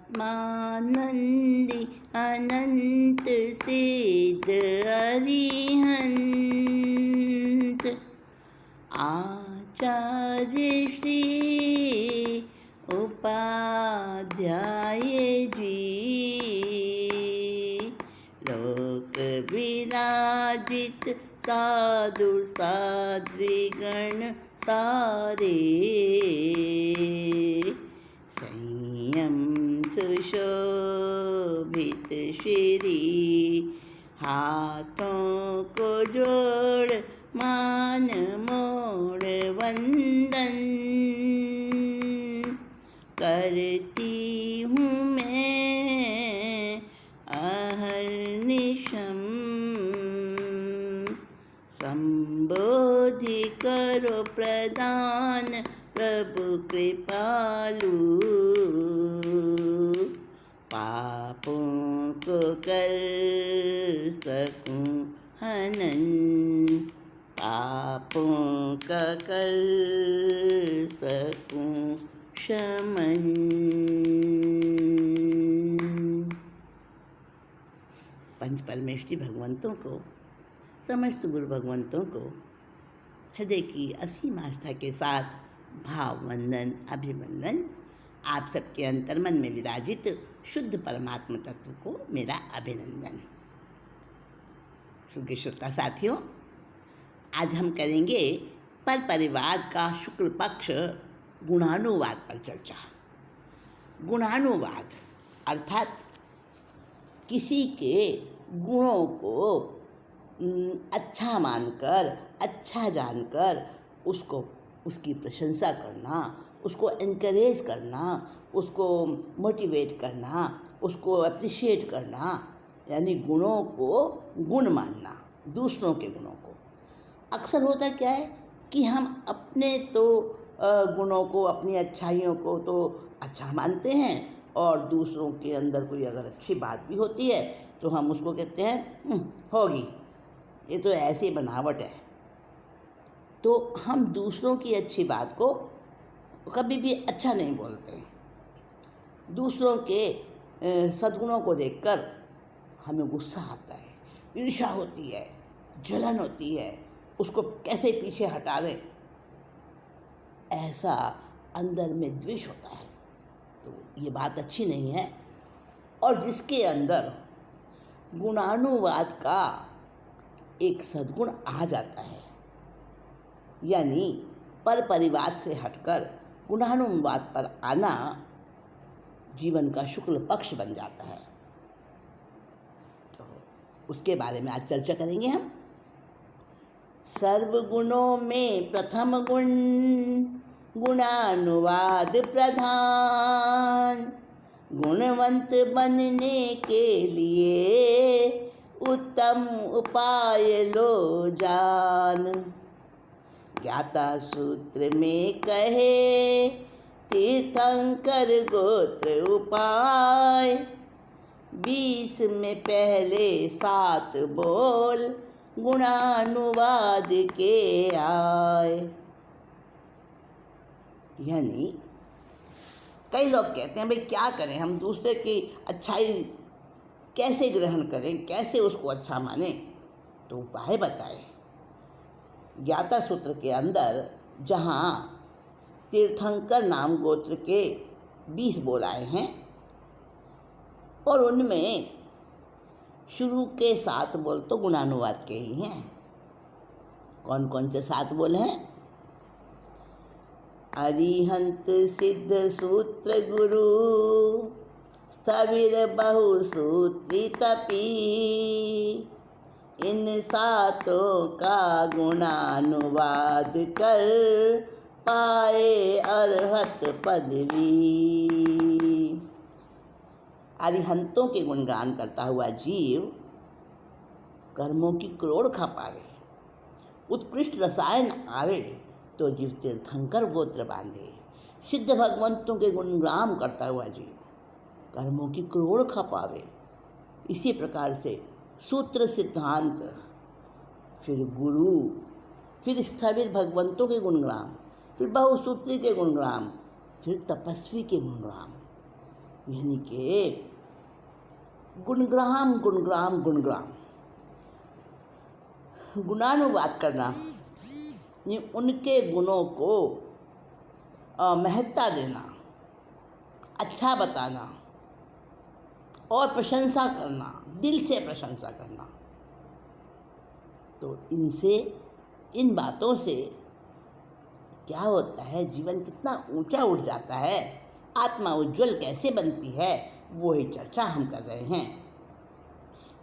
आत्मानंदी अनंत सिद्ध अरिहंत आचार्य श्री उपाध्याय जी लोक विराजित साधु साध्वीगण सारे संयम सुशोभित श्री हाथों को जोड़ मान मोड़ वंदन करती हूँ मैं अहर्निशम संबोधि करो प्रदान प्रभु कृपालु पापों को कर सकूं हनन पापों का कर सकूं शमन। पंच परमेष्टि भगवंतों को, समस्त गुरु भगवंतों को हृदय की असीम आस्था के साथ भाव वंदन अभिवंदन। आप सबके अंतर्मन में विराजित शुद्ध परमात्मा तत्व को मेरा अभिनंदन। सुखी श्रोता साथियों, आज हम करेंगे पर परिवाद का शुक्ल पक्ष गुणानुवाद पर चर्चा। गुणानुवाद अर्थात किसी के गुणों को अच्छा मानकर, अच्छा जानकर उसको उसकी प्रशंसा करना, उसको एनकरेज करना, उसको मोटिवेट करना, उसको अप्रिशिएट करना, यानी गुणों को गुण मानना, दूसरों के गुणों को। अक्सर होता क्या है कि हम अपने तो गुणों को, अपनी अच्छाइयों को तो अच्छा मानते हैं, और दूसरों के अंदर कोई अगर अच्छी बात भी होती है तो हम उसको कहते हैं होगी, ये तो ऐसी बनावट है। तो हम दूसरों की अच्छी बात को कभी भी अच्छा नहीं बोलते। दूसरों के सद्गुणों को देखकर हमें गुस्सा आता है, ईर्ष्या होती है, जलन होती है, उसको कैसे पीछे हटा दें, ऐसा अंदर में द्वेष होता है। तो ये बात अच्छी नहीं है। और जिसके अंदर गुणानुवाद का एक सद्गुण आ जाता है, यानी पर परिवाद से हटकर गुणानुवाद पर आना जीवन का शुक्ल पक्ष बन जाता है। तो उसके बारे में आज चर्चा करेंगे हम। सर्वगुणों में प्रथम गुण गुणानुवाद प्रधान। गुणवंत बनने के लिए उत्तम उपाय लो जान। ज्ञाता सूत्र में कहे तीर्थंकर गोत्र उपाय। 20 में पहले 7 बोल गुणानुवाद के आए। यानी कई लोग कहते हैं भाई क्या करें, हम दूसरे की अच्छाई कैसे ग्रहण करें, कैसे उसको अच्छा माने, तो उपाय बताए। ज्ञाता सूत्र के अंदर जहाँ तीर्थंकर नाम गोत्र के 20 बोल आए हैं, और उनमें शुरू के 7 बोल तो गुणानुवाद के ही हैं। कौन कौन से 7 बोल हैं? अरिहंत सिद्ध सूत्र गुरु स्थविर बहुसूत्री तपी। इन 7 का गुणानुवाद कर पाए अरहत पदवी। अरिहंतों के गुणगान करता हुआ जीव कर्मों की क्रोड़ खा पावे, उत्कृष्ट रसायन आवे तो जीव तीर्थंकर गोत्र बांधे। सिद्ध भगवंतों के गुणगान करता हुआ जीव कर्मों की क्रोड़ खा पावे। इसी प्रकार से सूत्र सिद्धांत, फिर गुरु, फिर स्थविर भगवंतों के गुणगान, फिर बहुसूत्री के गुणगान, फिर तपस्वी के गुणगान। यानी कि गुणग्राम गुणग्राम गुणग्राम, गुणानुवाद करना, ये उनके गुणों को महत्ता देना, अच्छा बताना और प्रशंसा करना, दिल से प्रशंसा करना। तो इन बातों से क्या होता है, जीवन कितना ऊंचा उठ जाता है, आत्मा उज्जवल कैसे बनती है, वो ही चर्चा हम कर रहे हैं।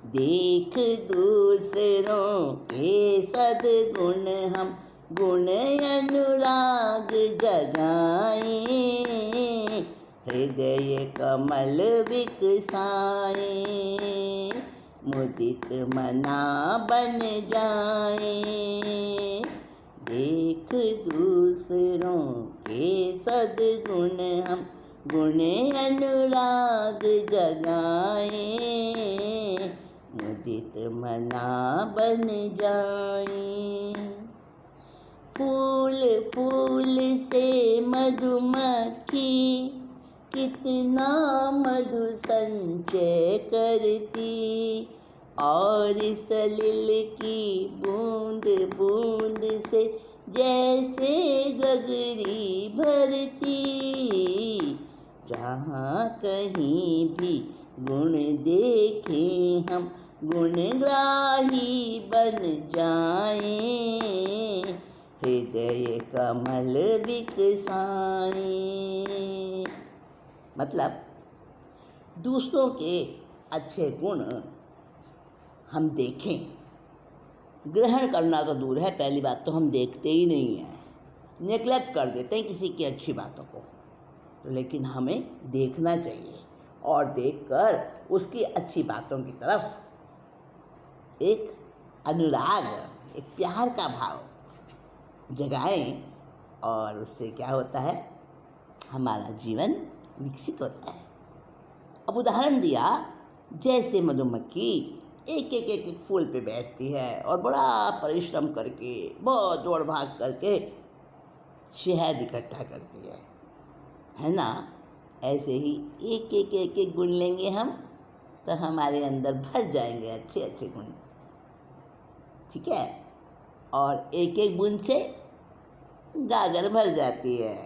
देख दूसरों के सद्गुण हम गुण अनुराग जगाएं, हृदय कमल विकसाएं, मुदित मना बन जाएं। देख दूसरों के सद्गुण हम गुण अनुराग जगाएं, मुदित मना बन जाएं। फूल फूल से मधुमक्खी कितना मधु संचय करती, और सलिल की बूंद बूंद से जैसे गगरी भरती। जहाँ कहीं भी गुण देखें हम गुणग्राही बन जाएं, हृदय कमल विकसाएं। मतलब दूसरों के अच्छे गुण हम देखें, ग्रहण करना तो दूर है, पहली बात तो हम देखते ही नहीं हैं, नेगलेक्ट कर देते हैं किसी की अच्छी बातों को। तो लेकिन हमें देखना चाहिए और देखकर उसकी अच्छी बातों की तरफ एक अनुराग, एक प्यार का भाव जगाएं, और उससे क्या होता है, हमारा जीवन विकसित होता है। अब उदाहरण दिया, जैसे मधुमक्खी एक एक एक एक फूल पे बैठती है और बड़ा परिश्रम करके, बहुत दौड़ भाग करके शहद इकट्ठा करती है ना। ऐसे ही एक एक एक एक गुण लेंगे हम तो हमारे अंदर भर जाएंगे अच्छे अच्छे गुण, ठीक है। और एक एक बूंद से गागर भर जाती है।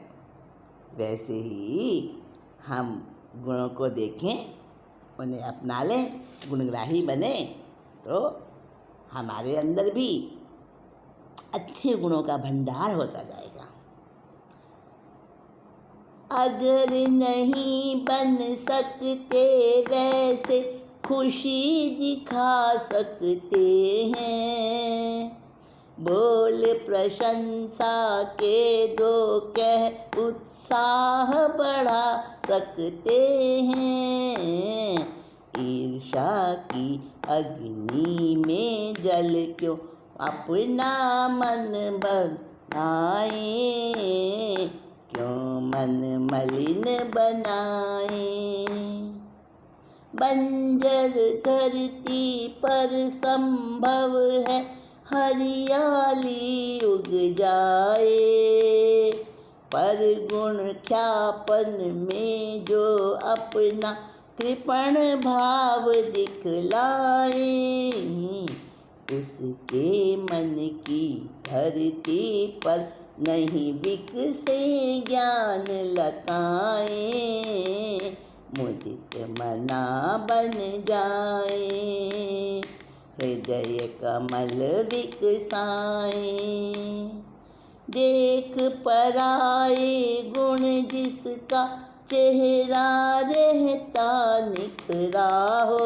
वैसे ही हम गुणों को देखें, उन्हें अपना लें, गुणग्राही बने, तो हमारे अंदर भी अच्छे गुणों का भंडार होता जाएगा। अगर नहीं बन सकते वैसे खुशी दिखा सकते हैं, बोल प्रशंसा के दो कह उत्साह बढ़ा सकते हैं। ईर्ष्या की अग्नि में जल क्यों अपना मन बनाए, क्यों मन मलिन बनाए। बंजर धरती पर संभव है हरियाली उग जाए, पर गुण ख्यापन में जो अपना कृपण भाव दिखलाए, उसके मन की धरती पर नहीं बिकसे ज्ञान लताएं, मुदित मना बन जाए, हृदय कमल विकसाएं। देख पराए गुण जिसका चेहरा रहता निखरा हो,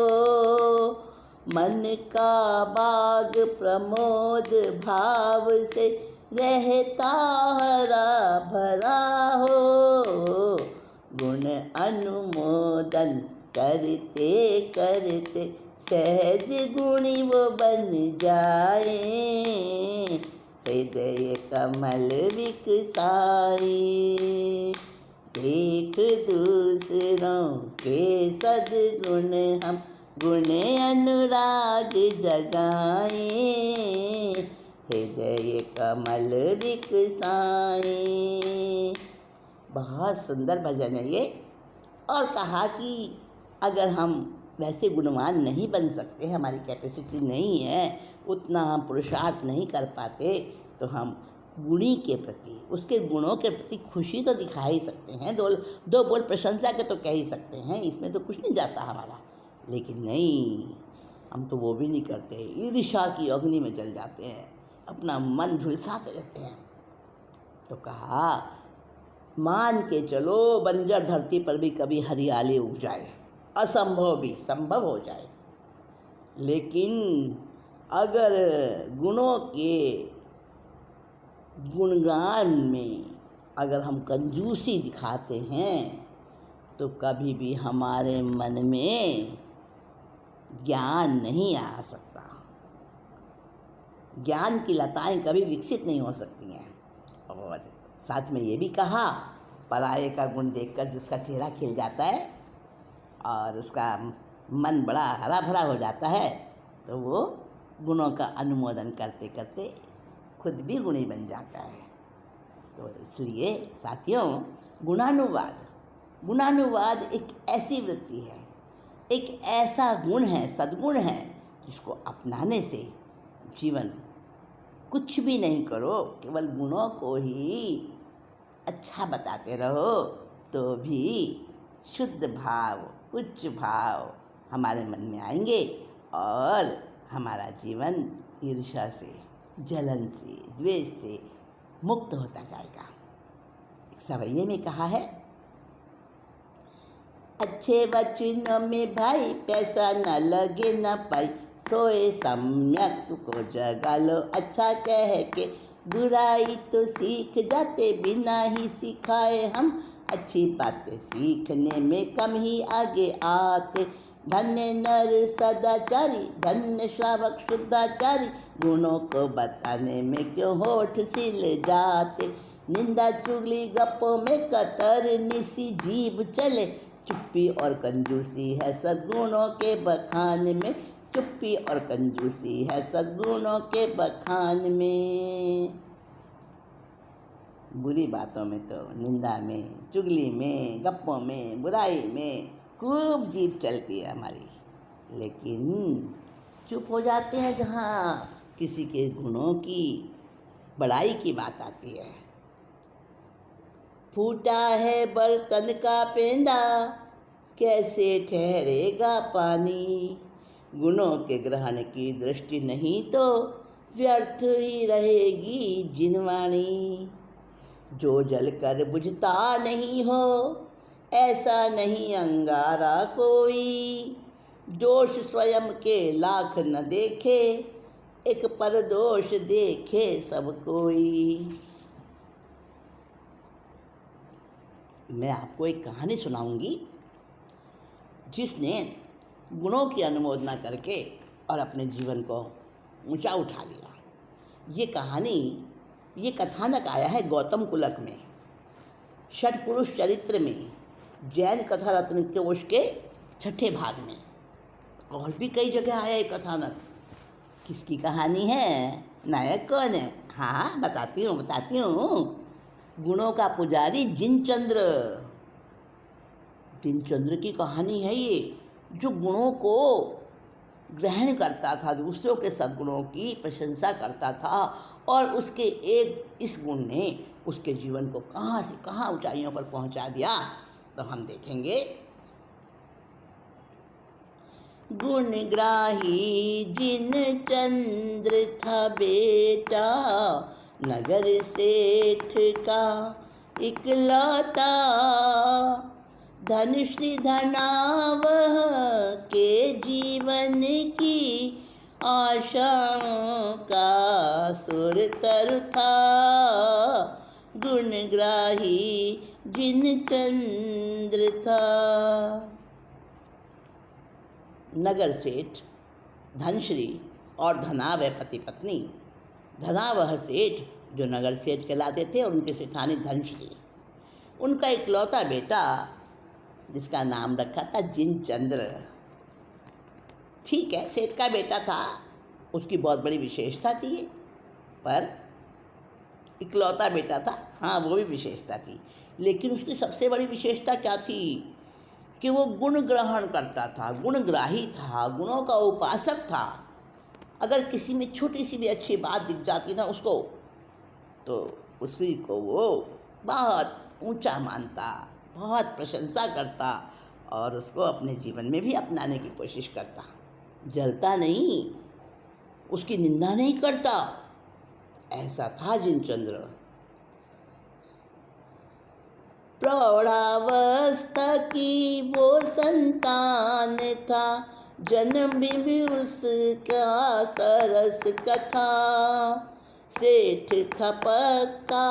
मन का बाग प्रमोद भाव से रहता हरा भरा हो। गुण अनुमोदन करते करते सहज गुणी वो बन जाए, हृदय कमल विकसाए। देख दूसरों के सद्गुण हम गुण अनुराग जगाए, हृदय कमल विकसाए। बहुत सुंदर भजन है ये, और कहा कि अगर हम वैसे गुणवान नहीं बन सकते, हमारी कैपेसिटी नहीं है, उतना हम पुरुषार्थ नहीं कर पाते, तो हम गुणी के प्रति, उसके गुणों के प्रति खुशी तो दिखा ही सकते हैं, दो बोल प्रशंसा के तो कह ही सकते हैं, इसमें तो कुछ नहीं जाता हमारा। लेकिन नहीं, हम तो वो भी नहीं करते, ईर्ष्या की अग्नि में जल जाते हैं, अपना मन झुलसाते रहते हैं। तो कहा मान के चलो बंजर धरती पर भी कभी हरियाली उग जाए, असंभव भी संभव हो जाए, लेकिन अगर गुणों के गुणगान में अगर हम कंजूसी दिखाते हैं तो कभी भी हमारे मन में ज्ञान नहीं आ सकता, ज्ञान की लताएं कभी विकसित नहीं हो सकती हैं। और साथ में ये भी कहा, पराये का गुण देखकर जिसका चेहरा खिल जाता है और उसका मन बड़ा हरा भरा हो जाता है, तो वो गुणों का अनुमोदन करते करते खुद भी गुणी बन जाता है। तो इसलिए साथियों, गुणानुवाद एक ऐसी वृत्ति है, एक ऐसा गुण है, सद्गुण है, जिसको अपनाने से जीवन कुछ भी नहीं करो, केवल गुणों को ही अच्छा बताते रहो, तो भी शुद्ध भाव, उच्च भाव हमारे मन में आएंगे और हमारा जीवन ईर्ष्या से, जलन से, द्वेष से मुक्त होता जाएगा। एक सवैये में कहा है, अच्छे वचनों में भाई पैसा न लगे न पाई, सोए सम्यक तुको जगा लो अच्छा कह के, बुराई तो सीख जाते बिना ही सिखाए हम, अच्छी बातें सीखने में कम ही आगे आते, धन्य नर सदाचारी धन्य श्रावक शुद्धाचारी, गुणों को बताने में क्यों होठ सिल जाते, निंदा चुगली गप्पों में कतर निसी जीभ चले, चुप्पी और कंजूसी है सद्गुणों के बखान में, चुप्पी और कंजूसी है सद्गुणों के बखान में। बुरी बातों में तो, निंदा में, चुगली में, गप्पों में, बुराई में खूब जीभ चलती है हमारी, लेकिन चुप हो जाते हैं जहाँ किसी के गुणों की बड़ाई की बात आती है। फूटा है बर्तन का पेंदा कैसे ठहरेगा पानी, गुणों के ग्रहण की दृष्टि नहीं तो व्यर्थ ही रहेगी जिनवाणी, जो जल कर बुझता नहीं हो ऐसा नहीं अंगारा कोई, दोष स्वयं के लाख न देखे एक पर दोष देखे सब कोई। मैं आपको एक कहानी सुनाऊंगी जिसने गुणों की अनुमोदना करके और अपने जीवन को ऊंचा उठा लिया। ये कहानी, ये कथानक आया है गौतम कुलक में, षटपुरुष चरित्र में, जैन कथा रत्न कोश के 6ठे भाग में, और भी कई जगह आया ये कथानक। किसकी कहानी है, नायक कौन है? हाँ बताती हूँ। गुणों का पुजारी जिनचंद्र, जिनचंद्र की कहानी है ये, जो गुणों को ग्रहण करता था, दूसरों के सद्गुणों की प्रशंसा करता था, और उसके एक इस गुण ने उसके जीवन को कहाँ से कहाँ ऊंचाइयों पर पहुंचा दिया। तो हम देखेंगे, गुणग्राही जिनचंद्र था बेटा, नगर सेठ का इकलौता, धन श्री धनावह के जीवन की आशाओं का सुरतर था, गुणग्राही जिनचंद्र था। नगर सेठ, धनश्री और धनावह पति पत्नी। धनावह सेठ जो नगर सेठ कहलाते थे और उनके सेठानी धनश्री, उनका इकलौता बेटा जिसका नाम रखा था जिनचंद्र। ठीक है, सेठ का बेटा था, उसकी बहुत बड़ी विशेषता थी, पर इकलौता बेटा था, हाँ वो भी विशेषता थी। लेकिन उसकी सबसे बड़ी विशेषता क्या थी कि वो गुण ग्रहण करता था, गुणग्राही था, गुणों का उपासक था। अगर किसी में छोटी सी भी अच्छी बात दिख जाती ना उसको, तो उसी को वो बहुत ऊंचा मानता, बहुत प्रशंसा करता और उसको अपने जीवन में भी अपनाने की कोशिश करता। जलता नहीं, उसकी निंदा नहीं करता। ऐसा था जिनचंद्र। प्रौढ़ावस्था की वो संतान था, जन्म भी उसका सरस कथा। सेठ था पक्का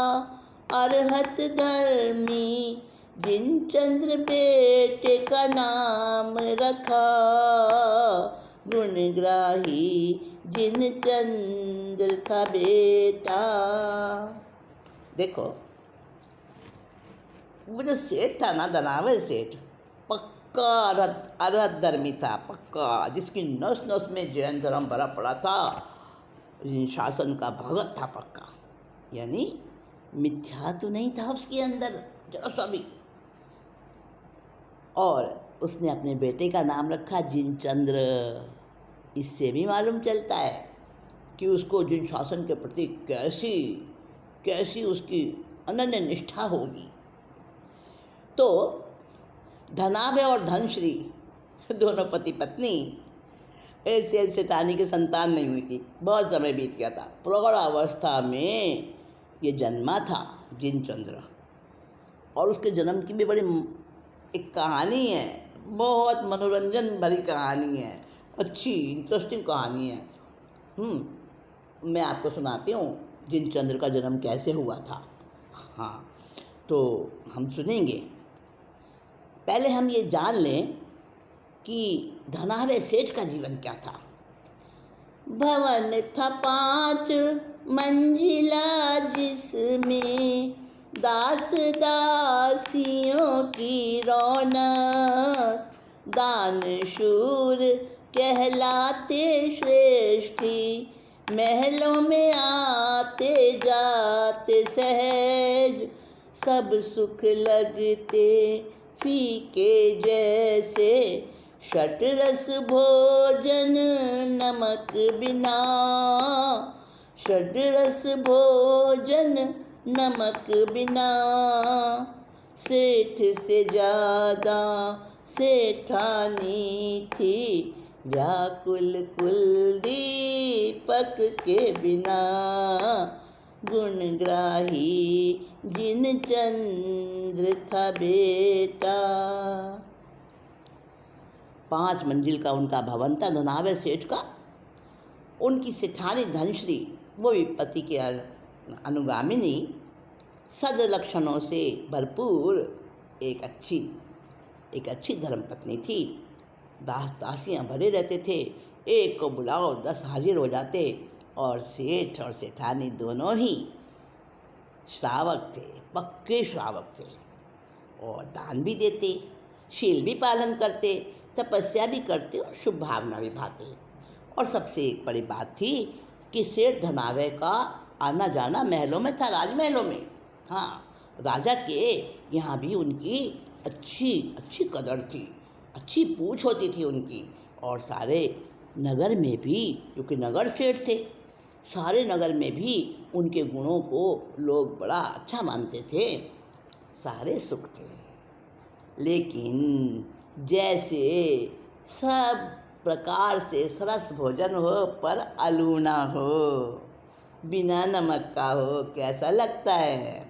अरहत धर्मी, जिनचंद्र बेटे का नाम रखा। गुणग्राही जिनचंद्र था बेटा। देखो, वो जो सेठ था ना, धनावत सेठ, पक्का अरहत धर्मी था, पक्का, जिसकी नस नस में जैन धर्म भरा पड़ा था। शासन का भगत था पक्का, यानी मिथ्या तो नहीं था उसके अंदर जरा सा भी। और उसने अपने बेटे का नाम रखा जिनचंद्र। इससे भी मालूम चलता है कि उसको जिन शासन के प्रति कैसी उसकी अनन्य निष्ठा होगी। तो धनाभय और धनश्री दोनों पति पत्नी, ऐसे सेठानी की संतान नहीं हुई थी, बहुत समय बीत गया था। प्रौढ़ अवस्था में ये जन्मा था जिनचंद्र, और उसके जन्म की भी बड़ी एक कहानी है, बहुत मनोरंजन भरी कहानी है, अच्छी इंटरेस्टिंग कहानी है। मैं आपको सुनाती हूँ जिनचंद्र का जन्म कैसे हुआ था। हाँ, तो हम सुनेंगे। पहले हम ये जान लें कि धनाढ्य सेठ का जीवन क्या था। भवन था 5 मंजिला, जिसमें दास दासियों की रौनक। दानशूर कहलाते श्रेष्ठी, महलों में आते जाते सहज। सब सुख लगते फीके जैसे, षटरस भोजन नमक बिना। षटरस भोजन नमक बिना। सेठ से ज़्यादा सेठानी थी, व्याकुल कुलदीपक के बिना। गुणग्राही जिनचंद्र था बेटा। 5 मंजिल का उनका भवन था धनाढ्य सेठ का। उनकी सेठानी धनश्री, वो भी पति के अनुगामिनी, सद्लक्षणों से भरपूर एक अच्छी धर्मपत्नी थी। दास दासियाँ भरे रहते थे, एक को बुलाओ 10 हाजिर हो जाते। और सेठ और सेठानी दोनों ही श्रावक थे, पक्के श्रावक थे, और दान भी देते, शील भी पालन करते, तपस्या भी करते और शुभ भावना भी भाते। और सबसे एक बड़ी बात थी कि सेठ धनाढ्य का आना जाना महलों में था, राजमहलों में। हाँ, राजा के यहाँ भी उनकी अच्छी कदर थी, अच्छी पूछ होती थी उनकी। और सारे नगर में भी, क्योंकि नगर सेठ थे, सारे नगर में भी उनके गुणों को लोग बड़ा अच्छा मानते थे, सारे सुख थे। लेकिन जैसे सब प्रकार से सरस भोजन हो पर अलूना हो, बिना नमक का हो, कैसा लगता है?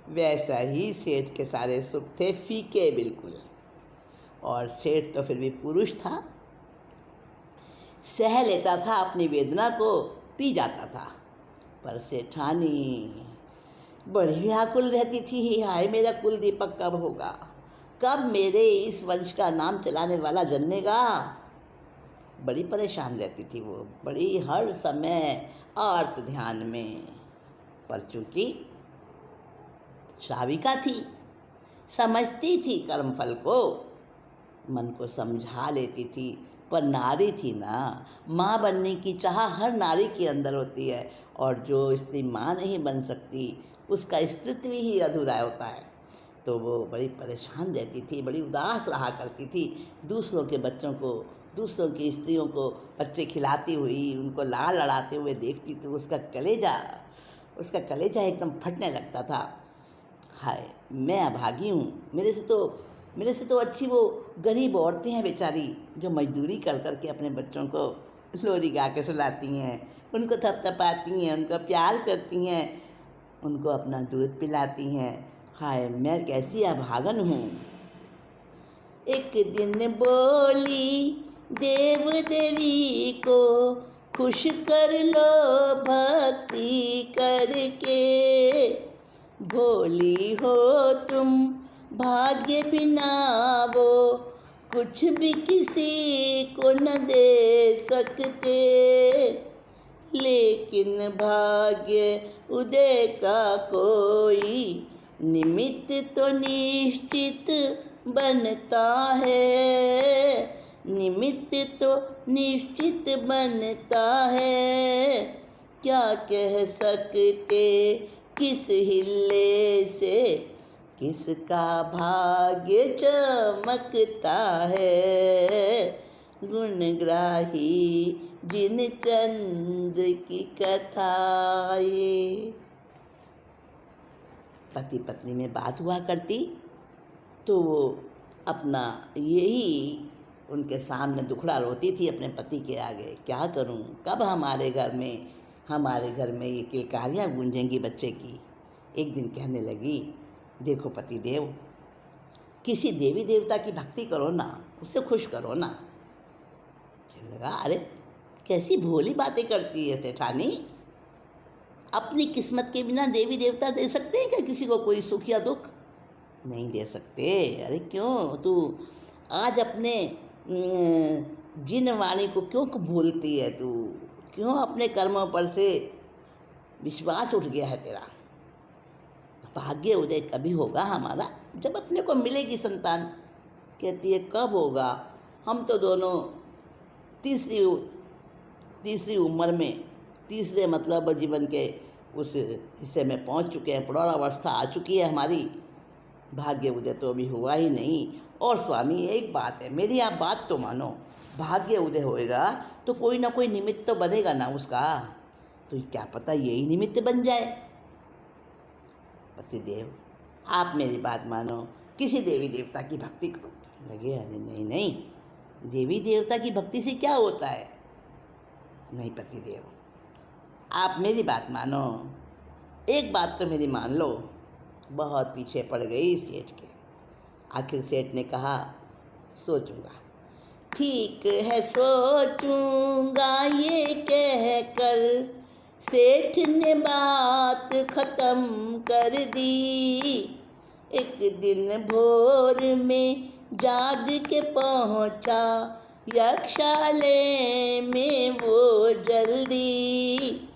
वैसा ही सेठ के सारे सुख थे, फीके बिल्कुल। और सेठ तो फिर भी पुरुष था, सह लेता था अपनी वेदना को, पी जाता था। पर सेठानी बड़ी व्याकुल रहती थी, हाय मेरा कुलदीपक कब होगा, कब मेरे इस वंश का नाम चलाने वाला जन्मेगा। बड़ी परेशान रहती थी वो, बड़ी हर समय आर्त ध्यान में। पर चूँकि श्राविका थी, समझती थी कर्मफल को, मन को समझा लेती थी। पर नारी थी ना, माँ बनने की चाह हर नारी के अंदर होती है, और जो स्त्री माँ नहीं बन सकती उसका स्त्रीत्व ही अधूरा होता है। तो वो बड़ी परेशान रहती थी, बड़ी उदास रहा करती थी। दूसरों के बच्चों को, दूसरों की स्त्रियों को बच्चे खिलाती हुई, उनको लाड़ लड़ाते हुए देखती तो उसका कलेजा एकदम फटने लगता था। हाय, मैं अभागी हूँ, मेरे से तो अच्छी वो गरीब औरतें हैं बेचारी, जो मजदूरी कर कर के अपने बच्चों को लोरी गा के सुलाती हैं, उनको थपथपाती हैं, उनको प्यार करती हैं, उनको अपना दूध पिलाती हैं। हाय, मैं कैसी अभागन हूँ। एक दिन बोली देव देवी को, खुश कर लो भक्ति करके। भोली हो तुम, भाग्य बिना वो कुछ भी किसी को न दे सकते। लेकिन भाग्य उदय का कोई निमित्त तो निश्चित बनता है, निमित्त तो निश्चित बनता है। क्या कह सकते किस हिले से किसका भाग्य चमकता है। गुणग्राही जिन चंद्र की कथा ये। पति पत्नी में बात हुआ करती तो वो अपना यही उनके सामने दुखड़ा रोती थी अपने पति के आगे, क्या करूं, कब हमारे घर में ये किलकारियाँ गूंजेंगी बच्चे की। एक दिन कहने लगी, देखो पति देव, किसी देवी देवता की भक्ति करो ना, उसे खुश करो ना। कहने लगा, अरे कैसी भोली बातें करती है सेठानी, अपनी किस्मत के बिना देवी देवता दे सकते हैं क्या किसी को कोई सुख या दुख? नहीं दे सकते। अरे क्यों, तू आज अपने जिन वाणी को क्यों भूलती है, तू क्यों अपने कर्मों पर से विश्वास उठ गया है तेरा। भाग्य उदय कभी होगा हमारा, जब अपने को मिलेगी संतान। कहती है, कब होगा, हम तो दोनों तीसरी उम्र में, तीसरे मतलब जीवन के उस हिस्से में पहुंच चुके हैं, प्रौढ़ावस्था आ चुकी है हमारी, भाग्य उदय तो अभी हुआ ही नहीं। और स्वामी एक बात है, मेरी आप बात तो मानो, भाग्य उदय होएगा तो कोई ना कोई निमित्त तो बनेगा ना उसका, तो क्या पता यही निमित्त बन जाए। पतिदेव, आप मेरी बात मानो, किसी देवी देवता की भक्ति करो। लगे, अरे नहीं नहीं, देवी देवता की भक्ति से क्या होता है। नहीं पतिदेव, आप मेरी बात मानो, एक बात तो मेरी मान लो। बहुत पीछे पड़ गई सेठ के। आखिर सेठ ने कहा, सोचूंगा। ठीक है सोचूंगा ये कह कर सेठ ने बात खत्म कर दी। एक दिन भोर में जाग के पहुंचा यक्षालय में वो जल्दी।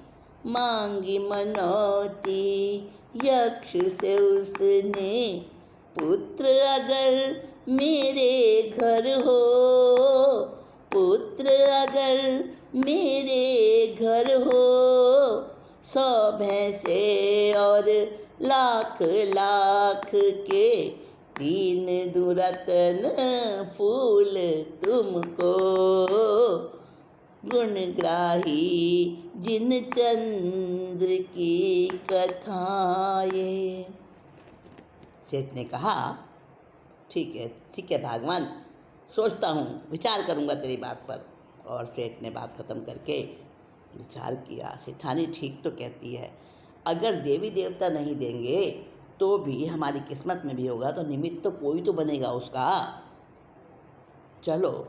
मांगी मनौती यक्ष से उसने, पुत्र अगर मेरे घर हो, पुत्र अगर मेरे घर हो। 100 भैंसे और लाख लाख के 3 दुरत्न फूल तुमको। गुणग्राही जिन चंद्र की कथाएं। सेठ ने कहा, ठीक है भगवान, सोचता हूँ, विचार करूँगा तेरी बात पर। और सेठ ने बात ख़त्म करके विचार किया। सेठानी ठीक तो कहती है, अगर देवी देवता नहीं देंगे तो भी हमारी किस्मत में भी होगा तो निमित्त तो कोई तो बनेगा उसका। चलो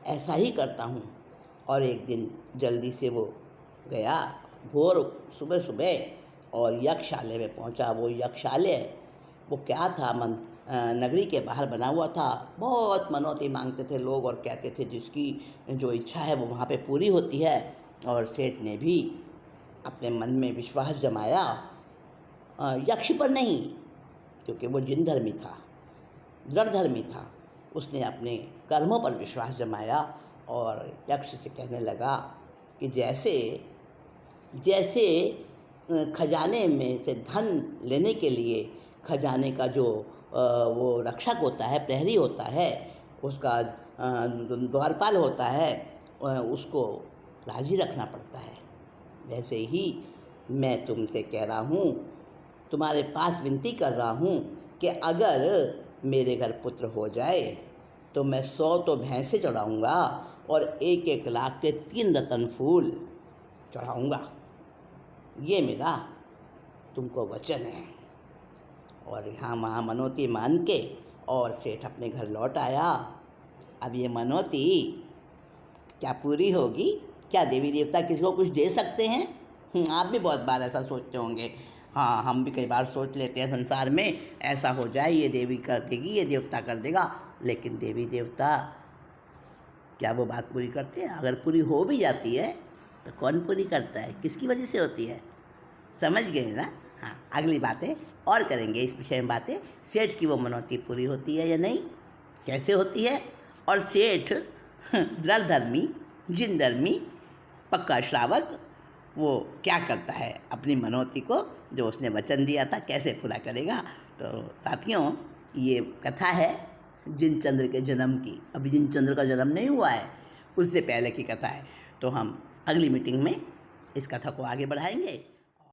ऐसा ही करता हूँ। और एक दिन जल्दी से वो गया, भोर सुबह और यक्षालय में पहुँचा। वो यक्षालय वो क्या था, नगरी के बाहर बना हुआ था। बहुत मनौती मांगते थे लोग और कहते थे जिसकी जो इच्छा है वो वहाँ पे पूरी होती है। और सेठ ने भी अपने मन में विश्वास जमाया, यक्ष पर नहीं, क्योंकि वो जिन धर्मी था, दृढ़ धर्मी था। उसने अपने कर्मों पर विश्वास जमाया और यक्ष से कहने लगा कि जैसे खजाने में से धन लेने के लिए खजाने का जो वो रक्षक होता है, प्रहरी होता है, उसका द्वारपाल होता है, उसको राज़ी रखना पड़ता है। वैसे ही मैं तुमसे कह रहा हूँ, तुम्हारे पास विनती कर रहा हूँ कि अगर मेरे घर पुत्र हो जाए तो मैं 100 तो भैंसें चढ़ाऊँगा और 1-1 लाख के 3 रतन फूल चढ़ाऊँगा। ये मेरा तुमको वचन है। और यहाँ वहाँ मनौती मान के और सेठ अपने घर लौट आया। अब ये मनौती क्या पूरी होगी? क्या देवी देवता किसी को कुछ दे सकते हैं? आप भी बहुत बार ऐसा सोचते होंगे। हाँ, हम भी कई बार सोच लेते हैं संसार में ऐसा हो जाए, ये देवी कर देगी, ये देवता कर देगा। लेकिन देवी देवता क्या वो बात पूरी करते हैं? अगर पूरी हो भी जाती है तो कौन पूरी करता है, किसकी वजह से होती है? समझ गए ना? हाँ, अगली बातें और करेंगे इस विषय में बातें। सेठ की वो मनौती पूरी होती है या नहीं, कैसे होती है, और सेठ दृढ़धर्मी, जिनधर्मी, पक्का श्रावक, वो क्या करता है अपनी मनौती को जो उसने वचन दिया था कैसे पूरा करेगा। तो साथियों, ये कथा है जिनचंद्र के जन्म की। अभी जिनचंद्र का जन्म नहीं हुआ है, उससे पहले की कथा है। तो हम अगली मीटिंग में इस कथा को आगे बढ़ाएंगे।